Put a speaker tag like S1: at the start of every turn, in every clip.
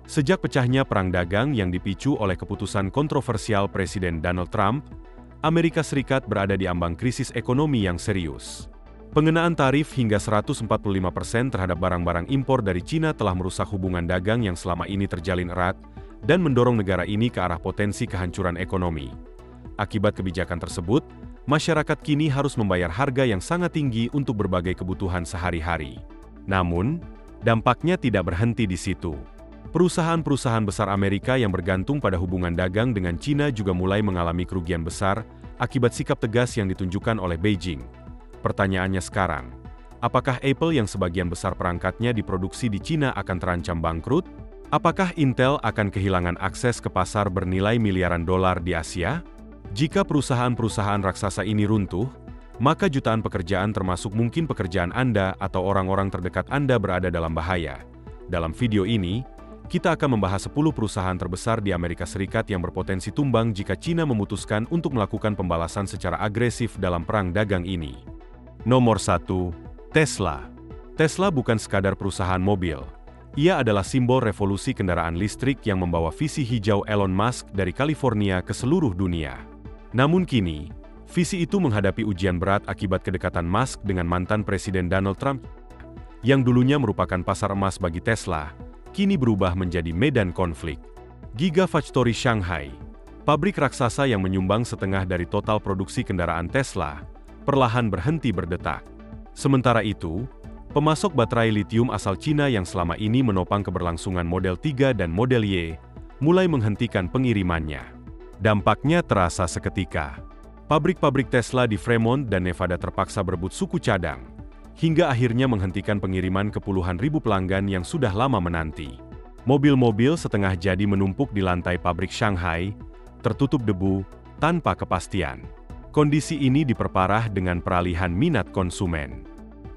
S1: Sejak pecahnya perang dagang yang dipicu oleh keputusan kontroversial Presiden Donald Trump, Amerika Serikat berada di ambang krisis ekonomi yang serius. Pengenaan tarif hingga 145% terhadap barang-barang impor dari Cina telah merusak hubungan dagang yang selama ini terjalin erat dan mendorong negara ini ke arah potensi kehancuran ekonomi. Akibat kebijakan tersebut, masyarakat kini harus membayar harga yang sangat tinggi untuk berbagai kebutuhan sehari-hari. Namun, dampaknya tidak berhenti di situ. Perusahaan-perusahaan besar Amerika yang bergantung pada hubungan dagang dengan Cina juga mulai mengalami kerugian besar akibat sikap tegas yang ditunjukkan oleh Beijing. Pertanyaannya sekarang, apakah Apple yang sebagian besar perangkatnya diproduksi di Cina akan terancam bangkrut? Apakah Intel akan kehilangan akses ke pasar bernilai miliaran dolar di Asia? Jika perusahaan-perusahaan raksasa ini runtuh, maka jutaan pekerjaan termasuk mungkin pekerjaan Anda atau orang-orang terdekat Anda berada dalam bahaya. Dalam video ini, kita akan membahas 10 perusahaan terbesar di Amerika Serikat yang berpotensi tumbang jika Cina memutuskan untuk melakukan pembalasan secara agresif dalam perang dagang ini. Nomor 1. Tesla. Tesla bukan sekadar perusahaan mobil. Ia adalah simbol revolusi kendaraan listrik yang membawa visi hijau Elon Musk dari California ke seluruh dunia. Namun kini, visi itu menghadapi ujian berat akibat kedekatan Musk dengan mantan Presiden Donald Trump, yang dulunya merupakan pasar emas bagi Tesla, kini berubah menjadi medan konflik. Gigafactory Shanghai, pabrik raksasa yang menyumbang setengah dari total produksi kendaraan Tesla, perlahan berhenti berdetak. Sementara itu, pemasok baterai litium asal Cina yang selama ini menopang keberlangsungan Model 3 dan Model Y, mulai menghentikan pengirimannya. Dampaknya terasa seketika. Pabrik-pabrik Tesla di Fremont dan Nevada terpaksa berebut suku cadang, hingga akhirnya menghentikan pengiriman ke puluhan ribu pelanggan yang sudah lama menanti. Mobil-mobil setengah jadi menumpuk di lantai pabrik Shanghai, tertutup debu, tanpa kepastian. Kondisi ini diperparah dengan peralihan minat konsumen.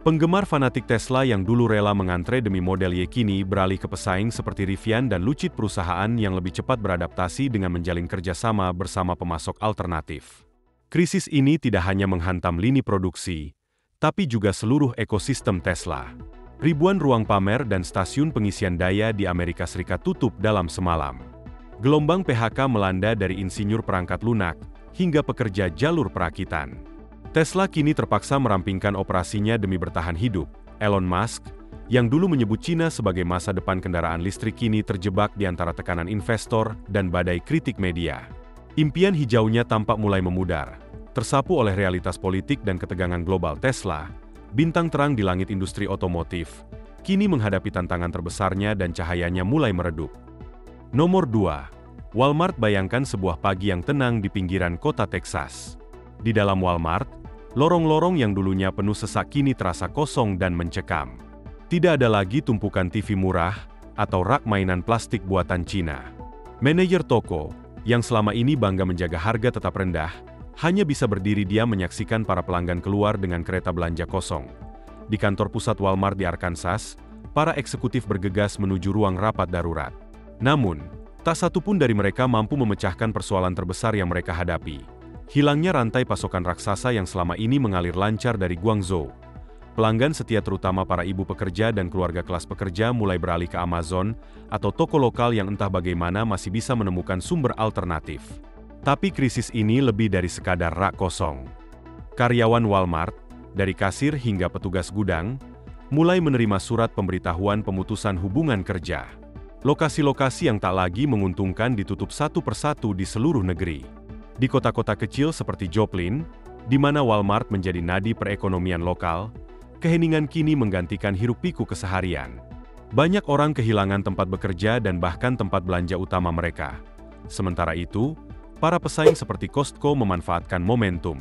S1: Penggemar fanatik Tesla yang dulu rela mengantre demi Model Y kini beralih ke pesaing seperti Rivian dan Lucid, perusahaan yang lebih cepat beradaptasi dengan menjalin kerjasama bersama pemasok alternatif. Krisis ini tidak hanya menghantam lini produksi, tapi juga seluruh ekosistem Tesla. Ribuan ruang pamer dan stasiun pengisian daya di Amerika Serikat tutup dalam semalam. Gelombang PHK melanda dari insinyur perangkat lunak hingga pekerja jalur perakitan. Tesla kini terpaksa merampingkan operasinya demi bertahan hidup. Elon Musk, yang dulu menyebut Cina sebagai masa depan kendaraan listrik, kini terjebak di antara tekanan investor dan badai kritik media. Impian hijaunya tampak mulai memudar. Tersapu oleh realitas politik dan ketegangan global, Tesla, bintang terang di langit industri otomotif, kini menghadapi tantangan terbesarnya dan cahayanya mulai meredup. Nomor 2. Walmart. Bayangkan sebuah pagi yang tenang di pinggiran kota Texas. Di dalam Walmart, lorong-lorong yang dulunya penuh sesak kini terasa kosong dan mencekam. Tidak ada lagi tumpukan TV murah atau rak mainan plastik buatan Cina. Manajer toko, yang selama ini bangga menjaga harga tetap rendah, hanya bisa berdiri diam menyaksikan para pelanggan keluar dengan kereta belanja kosong. Di kantor pusat Walmart di Arkansas, para eksekutif bergegas menuju ruang rapat darurat. Namun, tak satu pun dari mereka mampu memecahkan persoalan terbesar yang mereka hadapi. Hilangnya rantai pasokan raksasa yang selama ini mengalir lancar dari Guangzhou. Pelanggan setia, terutama para ibu pekerja dan keluarga kelas pekerja, mulai beralih ke Amazon atau toko lokal yang entah bagaimana masih bisa menemukan sumber alternatif. Tapi krisis ini lebih dari sekadar rak kosong. Karyawan Walmart, dari kasir hingga petugas gudang, mulai menerima surat pemberitahuan pemutusan hubungan kerja. Lokasi-lokasi yang tak lagi menguntungkan ditutup satu persatu di seluruh negeri. Di kota-kota kecil seperti Joplin, di mana Walmart menjadi nadi perekonomian lokal, keheningan kini menggantikan hiruk-pikuk keseharian. Banyak orang kehilangan tempat bekerja dan bahkan tempat belanja utama mereka. Sementara itu, para pesaing seperti Costco memanfaatkan momentum.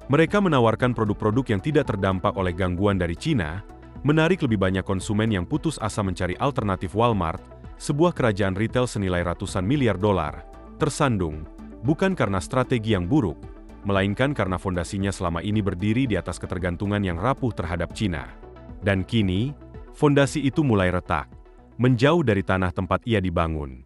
S1: Mereka menawarkan produk-produk yang tidak terdampak oleh gangguan dari Cina, menarik lebih banyak konsumen yang putus asa mencari alternatif. Walmart, sebuah kerajaan retail senilai ratusan miliar dolar, tersandung, bukan karena strategi yang buruk, melainkan karena fondasinya selama ini berdiri di atas ketergantungan yang rapuh terhadap Cina. Dan kini, fondasi itu mulai retak, menjauh dari tanah tempat ia dibangun.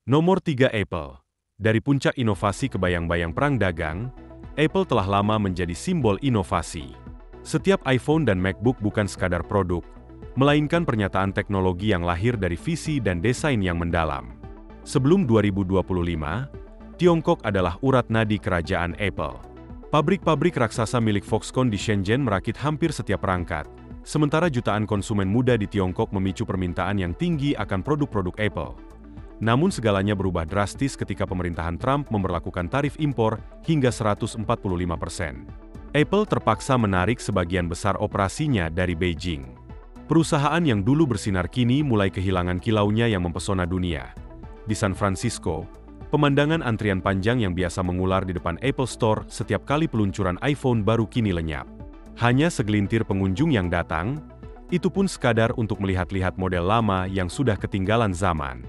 S1: Nomor 3. Apple. Dari puncak inovasi ke bayang-bayang perang dagang, Apple telah lama menjadi simbol inovasi. Setiap iPhone dan MacBook bukan sekadar produk, melainkan pernyataan teknologi yang lahir dari visi dan desain yang mendalam. Sebelum 2025, Tiongkok adalah urat nadi kerajaan Apple. Pabrik-pabrik raksasa milik Foxconn di Shenzhen merakit hampir setiap perangkat, sementara jutaan konsumen muda di Tiongkok memicu permintaan yang tinggi akan produk-produk Apple. Namun segalanya berubah drastis ketika pemerintahan Trump memberlakukan tarif impor hingga 145%. Apple terpaksa menarik sebagian besar operasinya dari Beijing. Perusahaan yang dulu bersinar kini mulai kehilangan kilaunya yang mempesona dunia. Di San Francisco, pemandangan antrian panjang yang biasa mengular di depan Apple Store setiap kali peluncuran iPhone baru kini lenyap. Hanya segelintir pengunjung yang datang, itu pun sekadar untuk melihat-lihat model lama yang sudah ketinggalan zaman.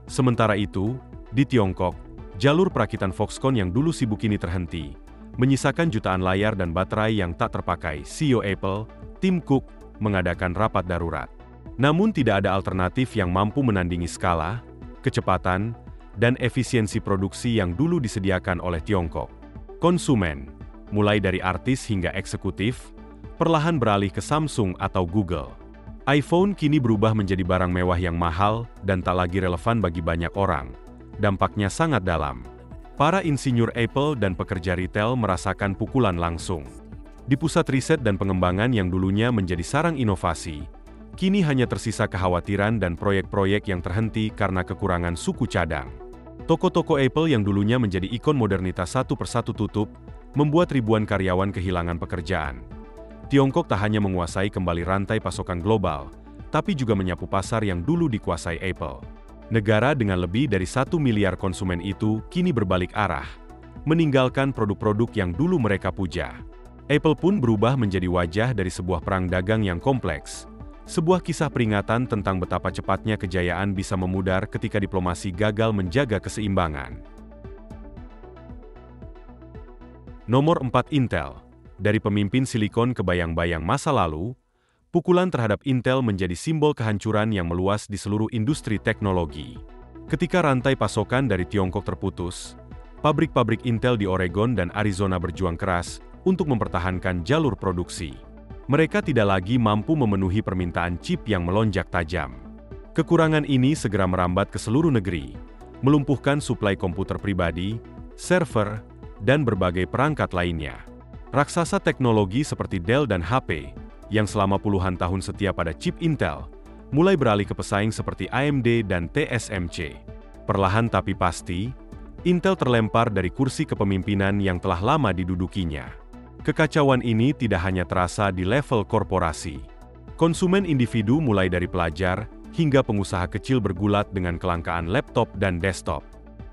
S1: Sementara itu, di Tiongkok, jalur perakitan Foxconn yang dulu sibuk kini terhenti, menyisakan jutaan layar dan baterai yang tak terpakai. CEO Apple, Tim Cook, mengadakan rapat darurat. Namun tidak ada alternatif yang mampu menandingi skala, kecepatan, dan efisiensi produksi yang dulu disediakan oleh Tiongkok. Konsumen, mulai dari artis hingga eksekutif, perlahan beralih ke Samsung atau Google. iPhone kini berubah menjadi barang mewah yang mahal dan tak lagi relevan bagi banyak orang. Dampaknya sangat dalam. Para insinyur Apple dan pekerja retail merasakan pukulan langsung. Di pusat riset dan pengembangan yang dulunya menjadi sarang inovasi, kini hanya tersisa kekhawatiran dan proyek-proyek yang terhenti karena kekurangan suku cadang. Toko-toko Apple yang dulunya menjadi ikon modernitas satu persatu tutup, membuat ribuan karyawan kehilangan pekerjaan. Tiongkok tak hanya menguasai kembali rantai pasokan global, tapi juga menyapu pasar yang dulu dikuasai Apple. Negara dengan lebih dari 1 miliar konsumen itu kini berbalik arah, meninggalkan produk-produk yang dulu mereka puja. Apple pun berubah menjadi wajah dari sebuah perang dagang yang kompleks, sebuah kisah peringatan tentang betapa cepatnya kejayaan bisa memudar ketika diplomasi gagal menjaga keseimbangan. Nomor 4 Intel. Dari pemimpin silikon ke bayang-bayang masa lalu, pukulan terhadap Intel menjadi simbol kehancuran yang meluas di seluruh industri teknologi. Ketika rantai pasokan dari Tiongkok terputus, pabrik-pabrik Intel di Oregon dan Arizona berjuang keras untuk mempertahankan jalur produksi. Mereka tidak lagi mampu memenuhi permintaan chip yang melonjak tajam. Kekurangan ini segera merambat ke seluruh negeri, melumpuhkan suplai komputer pribadi, server, dan berbagai perangkat lainnya. Raksasa teknologi seperti Dell dan HP, yang selama puluhan tahun setia pada chip Intel, mulai beralih ke pesaing seperti AMD dan TSMC. Perlahan tapi pasti, Intel terlempar dari kursi kepemimpinan yang telah lama didudukinya. Kekacauan ini tidak hanya terasa di level korporasi. Konsumen individu mulai dari pelajar hingga pengusaha kecil bergulat dengan kelangkaan laptop dan desktop.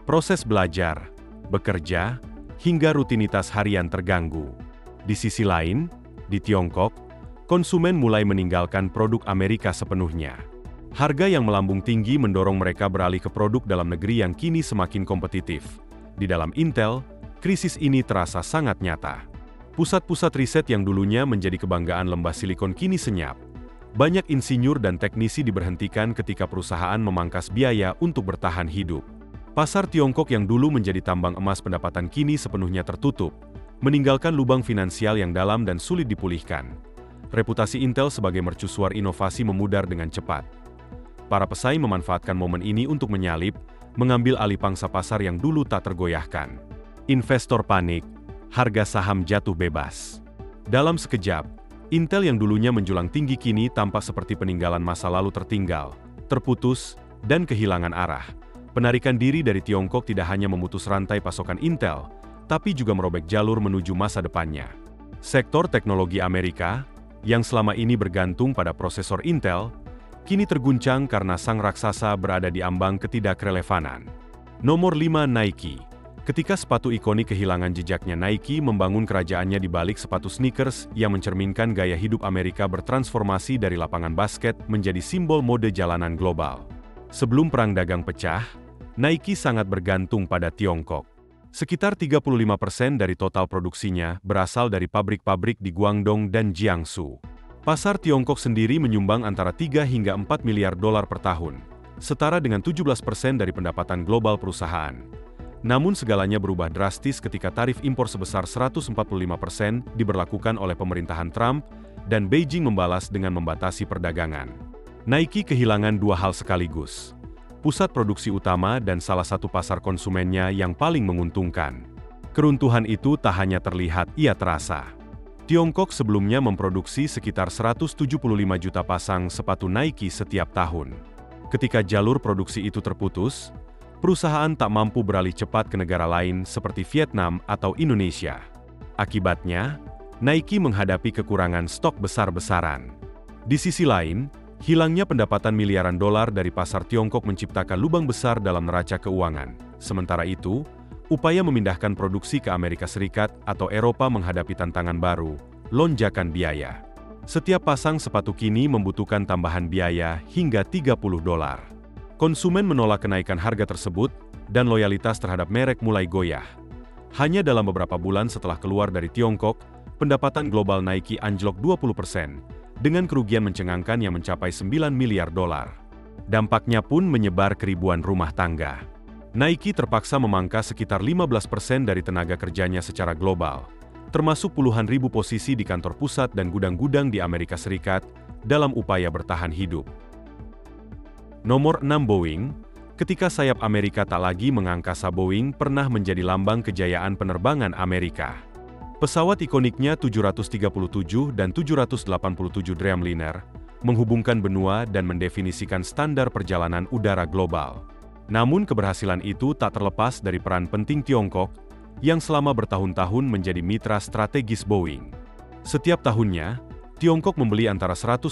S1: Proses belajar, bekerja, hingga rutinitas harian terganggu. Di sisi lain, di Tiongkok, konsumen mulai meninggalkan produk Amerika sepenuhnya. Harga yang melambung tinggi mendorong mereka beralih ke produk dalam negeri yang kini semakin kompetitif. Di dalam Intel, krisis ini terasa sangat nyata. Pusat-pusat riset yang dulunya menjadi kebanggaan lembah silikon kini senyap. Banyak insinyur dan teknisi diberhentikan ketika perusahaan memangkas biaya untuk bertahan hidup. Pasar Tiongkok yang dulu menjadi tambang emas pendapatan kini sepenuhnya tertutup, meninggalkan lubang finansial yang dalam dan sulit dipulihkan. Reputasi Intel sebagai mercusuar inovasi memudar dengan cepat. Para pesaing memanfaatkan momen ini untuk menyalip, mengambil alih pangsa pasar yang dulu tak tergoyahkan. Investor panik, harga saham jatuh bebas. Dalam sekejap, Intel yang dulunya menjulang tinggi kini tampak seperti peninggalan masa lalu tertinggal, terputus, dan kehilangan arah. Penarikan diri dari Tiongkok tidak hanya memutus rantai pasokan Intel, tapi juga merobek jalur menuju masa depannya. Sektor teknologi Amerika, yang selama ini bergantung pada prosesor Intel, kini terguncang karena sang raksasa berada di ambang ketidakrelevanan. Nomor 5 Nike. Ketika sepatu ikonik kehilangan jejaknya, Nike membangun kerajaannya di balik sepatu sneakers yang mencerminkan gaya hidup Amerika bertransformasi dari lapangan basket menjadi simbol mode jalanan global. Sebelum perang dagang pecah, Nike sangat bergantung pada Tiongkok. Sekitar 35% dari total produksinya berasal dari pabrik-pabrik di Guangdong dan Jiangsu. Pasar Tiongkok sendiri menyumbang antara 3 hingga 4 miliar dolar per tahun, setara dengan 17% dari pendapatan global perusahaan. Namun segalanya berubah drastis ketika tarif impor sebesar 145% diberlakukan oleh pemerintahan Trump, dan Beijing membalas dengan membatasi perdagangan. Nike kehilangan dua hal sekaligus: pusat produksi utama dan salah satu pasar konsumennya yang paling menguntungkan. Keruntuhan itu tak hanya terlihat, ia terasa. Tiongkok sebelumnya memproduksi sekitar 175 juta pasang sepatu Nike setiap tahun. Ketika jalur produksi itu terputus, perusahaan tak mampu beralih cepat ke negara lain seperti Vietnam atau Indonesia. Akibatnya, Nike menghadapi kekurangan stok besar-besaran. Di sisi lain, hilangnya pendapatan miliaran dolar dari pasar Tiongkok menciptakan lubang besar dalam neraca keuangan. Sementara itu, upaya memindahkan produksi ke Amerika Serikat atau Eropa menghadapi tantangan baru, lonjakan biaya. Setiap pasang sepatu kini membutuhkan tambahan biaya hingga $30. Konsumen menolak kenaikan harga tersebut, dan loyalitas terhadap merek mulai goyah. Hanya dalam beberapa bulan setelah keluar dari Tiongkok, pendapatan global Nike anjlok 20%, dengan kerugian mencengangkan yang mencapai $9 miliar. Dampaknya pun menyebar ke ribuan rumah tangga. Nike terpaksa memangkas sekitar 15% dari tenaga kerjanya secara global, termasuk puluhan ribu posisi di kantor pusat dan gudang-gudang di Amerika Serikat, dalam upaya bertahan hidup. Nomor 6 Boeing. Ketika sayap Amerika tak lagi mengangkasa, Boeing pernah menjadi lambang kejayaan penerbangan Amerika. Pesawat ikoniknya 737 dan 787 Dreamliner menghubungkan benua dan mendefinisikan standar perjalanan udara global. Namun keberhasilan itu tak terlepas dari peran penting Tiongkok, yang selama bertahun-tahun menjadi mitra strategis Boeing. Setiap tahunnya, Tiongkok membeli antara 150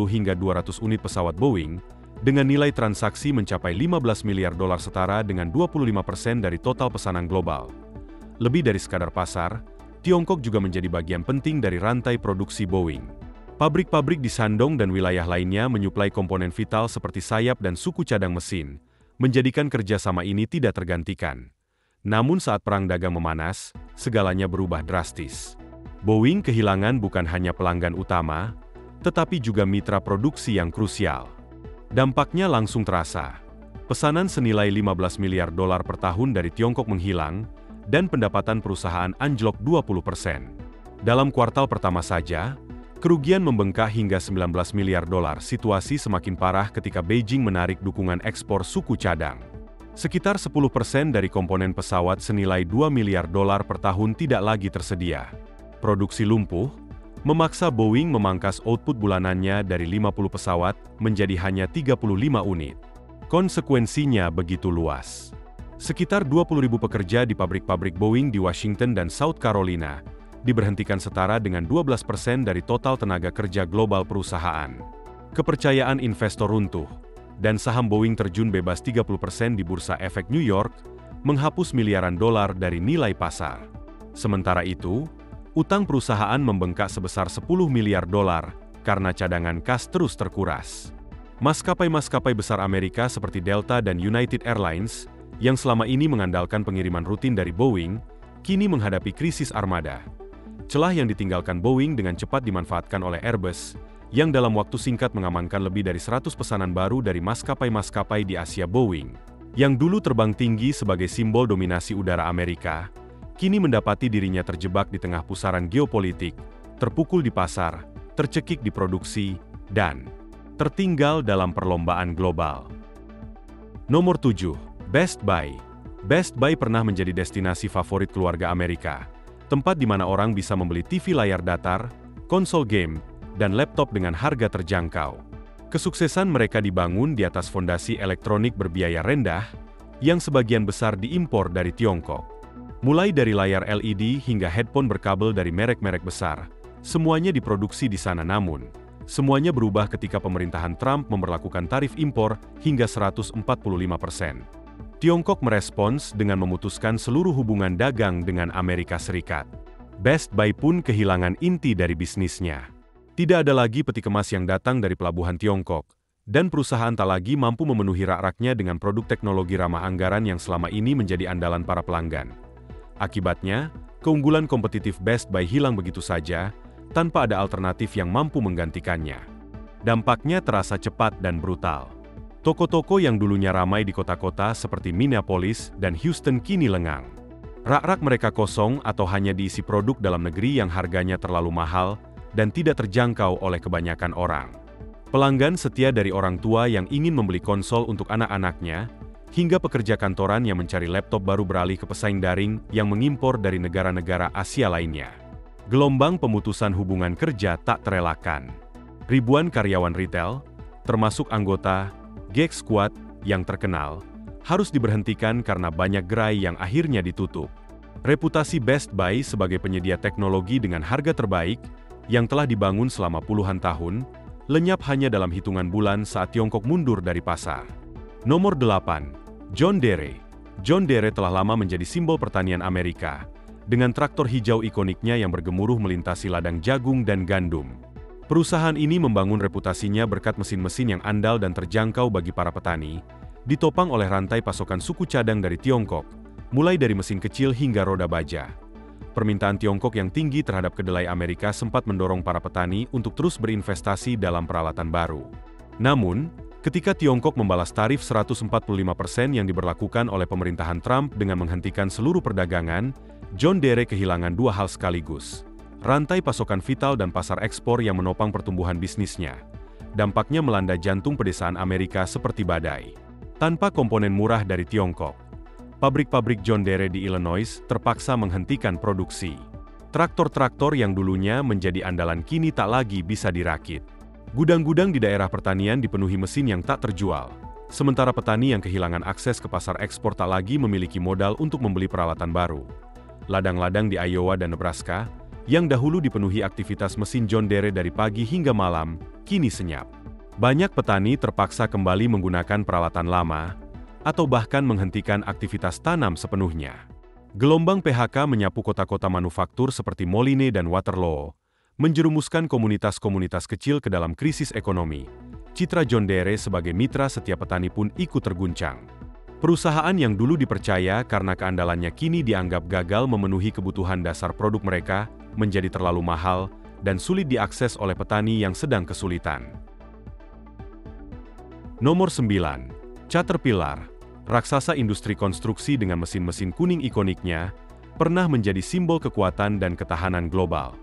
S1: hingga 200 unit pesawat Boeing, dengan nilai transaksi mencapai $15 miliar setara dengan 25% dari total pesanan global. Lebih dari sekadar pasar, Tiongkok juga menjadi bagian penting dari rantai produksi Boeing. Pabrik-pabrik di Shandong dan wilayah lainnya menyuplai komponen vital seperti sayap dan suku cadang mesin, menjadikan kerjasama ini tidak tergantikan. Namun saat perang dagang memanas, segalanya berubah drastis. Boeing kehilangan bukan hanya pelanggan utama, tetapi juga mitra produksi yang krusial. Dampaknya langsung terasa. Pesanan senilai $15 miliar per tahun dari Tiongkok menghilang, dan pendapatan perusahaan anjlok 20%. Dalam kuartal pertama saja, kerugian membengkak hingga $19 miliar. Situasi semakin parah ketika Beijing menarik dukungan ekspor suku cadang. Sekitar 10% dari komponen pesawat senilai $2 miliar per tahun tidak lagi tersedia. Produksi lumpuh memaksa Boeing memangkas output bulanannya dari 50 pesawat menjadi hanya 35 unit. Konsekuensinya begitu luas. Sekitar 20.000 pekerja di pabrik-pabrik Boeing di Washington dan South Carolina diberhentikan, setara dengan 12% dari total tenaga kerja global perusahaan. Kepercayaan investor runtuh, dan saham Boeing terjun bebas 30% di Bursa Efek New York, menghapus miliaran dolar dari nilai pasar. Sementara itu, utang perusahaan membengkak sebesar $10 miliar karena cadangan kas terus terkuras. Maskapai-maskapai besar Amerika seperti Delta dan United Airlines, yang selama ini mengandalkan pengiriman rutin dari Boeing, kini menghadapi krisis armada. Celah yang ditinggalkan Boeing dengan cepat dimanfaatkan oleh Airbus, yang dalam waktu singkat mengamankan lebih dari 100 pesanan baru dari maskapai-maskapai di Asia. Boeing, yang dulu terbang tinggi sebagai simbol dominasi udara Amerika, kini mendapati dirinya terjebak di tengah pusaran geopolitik, terpukul di pasar, tercekik di produksi, dan tertinggal dalam perlombaan global. Nomor 7. Best Buy. Best Buy pernah menjadi destinasi favorit keluarga Amerika, tempat di mana orang bisa membeli TV layar datar, konsol game, dan laptop dengan harga terjangkau. Kesuksesan mereka dibangun di atas fondasi elektronik berbiaya rendah, yang sebagian besar diimpor dari Tiongkok. Mulai dari layar LED hingga headphone berkabel dari merek-merek besar, semuanya diproduksi di sana. Namun, semuanya berubah ketika pemerintahan Trump memberlakukan tarif impor hingga 145%. Tiongkok merespons dengan memutuskan seluruh hubungan dagang dengan Amerika Serikat. Best Buy pun kehilangan inti dari bisnisnya. Tidak ada lagi peti kemas yang datang dari pelabuhan Tiongkok, dan perusahaan tak lagi mampu memenuhi rak-raknya dengan produk teknologi ramah anggaran yang selama ini menjadi andalan para pelanggan. Akibatnya, keunggulan kompetitif Best Buy hilang begitu saja, tanpa ada alternatif yang mampu menggantikannya. Dampaknya terasa cepat dan brutal. Toko-toko yang dulunya ramai di kota-kota seperti Minneapolis dan Houston kini lengang. Rak-rak mereka kosong atau hanya diisi produk dalam negeri yang harganya terlalu mahal dan tidak terjangkau oleh kebanyakan orang. Pelanggan setia dari orang tua yang ingin membeli konsol untuk anak-anaknya, hingga pekerja kantoran yang mencari laptop baru beralih ke pesaing daring yang mengimpor dari negara-negara Asia lainnya. Gelombang pemutusan hubungan kerja tak terelakkan. Ribuan karyawan retail, termasuk anggota Geek Squad yang terkenal, harus diberhentikan karena banyak gerai yang akhirnya ditutup. Reputasi Best Buy sebagai penyedia teknologi dengan harga terbaik yang telah dibangun selama puluhan tahun, lenyap hanya dalam hitungan bulan saat Tiongkok mundur dari pasar. Nomor 8. John Deere. John Deere telah lama menjadi simbol pertanian Amerika, dengan traktor hijau ikoniknya yang bergemuruh melintasi ladang jagung dan gandum. Perusahaan ini membangun reputasinya berkat mesin-mesin yang andal dan terjangkau bagi para petani, ditopang oleh rantai pasokan suku cadang dari Tiongkok, mulai dari mesin kecil hingga roda baja. Permintaan Tiongkok yang tinggi terhadap kedelai Amerika sempat mendorong para petani untuk terus berinvestasi dalam peralatan baru. Namun, ketika Tiongkok membalas tarif 145% yang diberlakukan oleh pemerintahan Trump dengan menghentikan seluruh perdagangan, John Deere kehilangan dua hal sekaligus. Rantai pasokan vital dan pasar ekspor yang menopang pertumbuhan bisnisnya. Dampaknya melanda jantung pedesaan Amerika seperti badai. Tanpa komponen murah dari Tiongkok, pabrik-pabrik John Deere di Illinois terpaksa menghentikan produksi. Traktor-traktor yang dulunya menjadi andalan kini tak lagi bisa dirakit. Gudang-gudang di daerah pertanian dipenuhi mesin yang tak terjual, sementara petani yang kehilangan akses ke pasar ekspor tak lagi memiliki modal untuk membeli peralatan baru. Ladang-ladang di Iowa dan Nebraska, yang dahulu dipenuhi aktivitas mesin John Deere dari pagi hingga malam, kini senyap. Banyak petani terpaksa kembali menggunakan peralatan lama, atau bahkan menghentikan aktivitas tanam sepenuhnya. Gelombang PHK menyapu kota-kota manufaktur seperti Moline dan Waterloo, menjerumuskan komunitas-komunitas kecil ke dalam krisis ekonomi. Citra John Deere sebagai mitra setiap petani pun ikut terguncang. Perusahaan yang dulu dipercaya karena keandalannya kini dianggap gagal memenuhi kebutuhan dasar produk mereka, menjadi terlalu mahal dan sulit diakses oleh petani yang sedang kesulitan. Nomor 9. Caterpillar. Raksasa industri konstruksi dengan mesin-mesin kuning ikoniknya, pernah menjadi simbol kekuatan dan ketahanan global.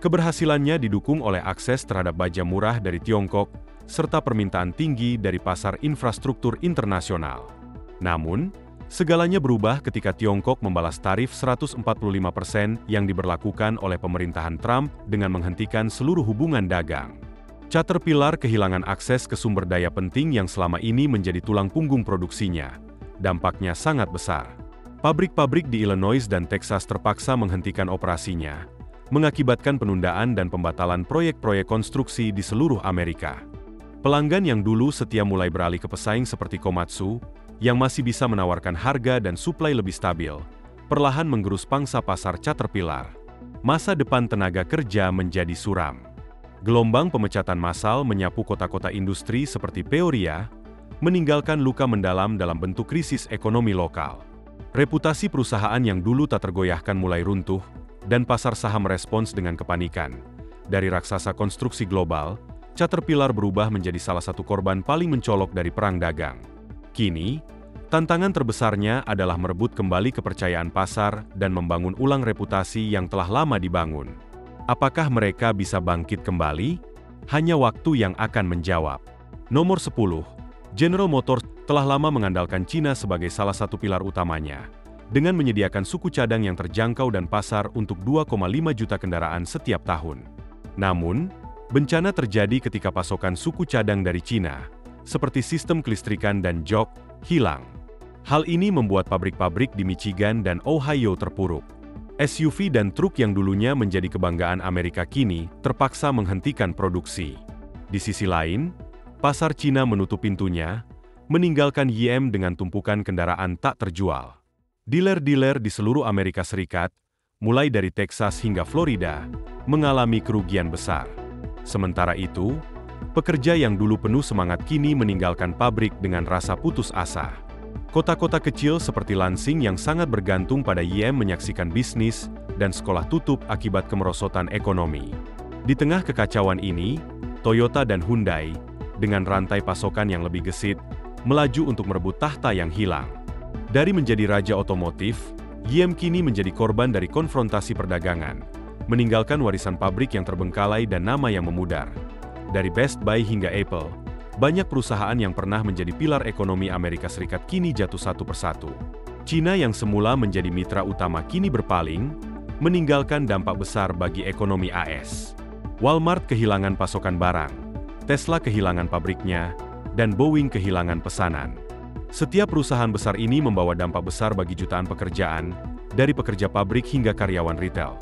S1: Keberhasilannya didukung oleh akses terhadap baja murah dari Tiongkok, serta permintaan tinggi dari pasar infrastruktur internasional. Namun, segalanya berubah ketika Tiongkok membalas tarif 145% yang diberlakukan oleh pemerintahan Trump dengan menghentikan seluruh hubungan dagang. Caterpillar kehilangan akses ke sumber daya penting yang selama ini menjadi tulang punggung produksinya. Dampaknya sangat besar. Pabrik-pabrik di Illinois dan Texas terpaksa menghentikan operasinya, mengakibatkan penundaan dan pembatalan proyek-proyek konstruksi di seluruh Amerika. Pelanggan yang dulu setia mulai beralih ke pesaing seperti Komatsu, yang masih bisa menawarkan harga dan suplai lebih stabil, perlahan menggerus pangsa pasar Caterpillar. Masa depan tenaga kerja menjadi suram. Gelombang pemecatan massal menyapu kota-kota industri seperti Peoria, meninggalkan luka mendalam dalam bentuk krisis ekonomi lokal. Reputasi perusahaan yang dulu tak tergoyahkan mulai runtuh, dan pasar saham merespons dengan kepanikan. Dari raksasa konstruksi global, Caterpillar berubah menjadi salah satu korban paling mencolok dari perang dagang. Kini, tantangan terbesarnya adalah merebut kembali kepercayaan pasar dan membangun ulang reputasi yang telah lama dibangun. Apakah mereka bisa bangkit kembali? Hanya waktu yang akan menjawab. Nomor 10. General Motors telah lama mengandalkan Cina sebagai salah satu pilar utamanya, dengan menyediakan suku cadang yang terjangkau dan pasar untuk 2,5 juta kendaraan setiap tahun. Namun, bencana terjadi ketika pasokan suku cadang dari Cina, seperti sistem kelistrikan dan jok, hilang. Hal ini membuat pabrik-pabrik di Michigan dan Ohio terpuruk. SUV dan truk yang dulunya menjadi kebanggaan Amerika kini terpaksa menghentikan produksi. Di sisi lain, pasar Cina menutup pintunya, meninggalkan YM dengan tumpukan kendaraan tak terjual. Dealer-dealer di seluruh Amerika Serikat, mulai dari Texas hingga Florida, mengalami kerugian besar. Sementara itu, pekerja yang dulu penuh semangat kini meninggalkan pabrik dengan rasa putus asa. Kota-kota kecil seperti Lansing yang sangat bergantung pada YM menyaksikan bisnis dan sekolah tutup akibat kemerosotan ekonomi. Di tengah kekacauan ini, Toyota dan Hyundai, dengan rantai pasokan yang lebih gesit, melaju untuk merebut tahta yang hilang. Dari menjadi raja otomotif, YM kini menjadi korban dari konfrontasi perdagangan, meninggalkan warisan pabrik yang terbengkalai dan nama yang memudar. Dari Best Buy hingga Apple, banyak perusahaan yang pernah menjadi pilar ekonomi Amerika Serikat kini jatuh satu persatu. China yang semula menjadi mitra utama kini berpaling, meninggalkan dampak besar bagi ekonomi AS. Walmart kehilangan pasokan barang, Tesla kehilangan pabriknya, dan Boeing kehilangan pesanan. Setiap perusahaan besar ini membawa dampak besar bagi jutaan pekerjaan, dari pekerja pabrik hingga karyawan retail.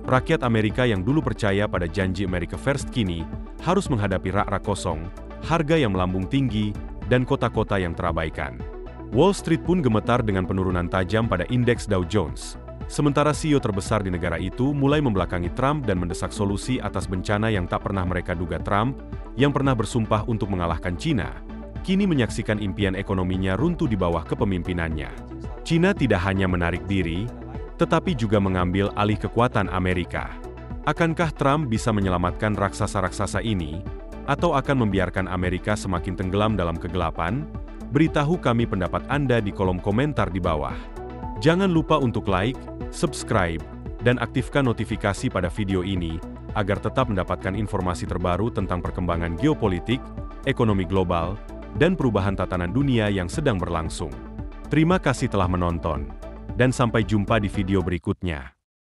S1: Rakyat Amerika yang dulu percaya pada janji America First kini harus menghadapi rak-rak kosong, harga yang melambung tinggi, dan kota-kota yang terabaikan. Wall Street pun gemetar dengan penurunan tajam pada indeks Dow Jones. Sementara CEO terbesar di negara itu mulai membelakangi Trump dan mendesak solusi atas bencana yang tak pernah mereka duga. Trump, yang pernah bersumpah untuk mengalahkan China, kini menyaksikan impian ekonominya runtuh di bawah kepemimpinannya. China tidak hanya menarik diri, tetapi juga mengambil alih kekuatan Amerika. Akankah Trump bisa menyelamatkan raksasa-raksasa ini, atau akan membiarkan Amerika semakin tenggelam dalam kegelapan? Beritahu kami pendapat Anda di kolom komentar di bawah. Jangan lupa untuk like, subscribe, dan aktifkan notifikasi pada video ini, agar tetap mendapatkan informasi terbaru tentang perkembangan geopolitik, ekonomi global, dan perubahan tatanan dunia yang sedang berlangsung. Terima kasih telah menonton, dan sampai jumpa di video berikutnya.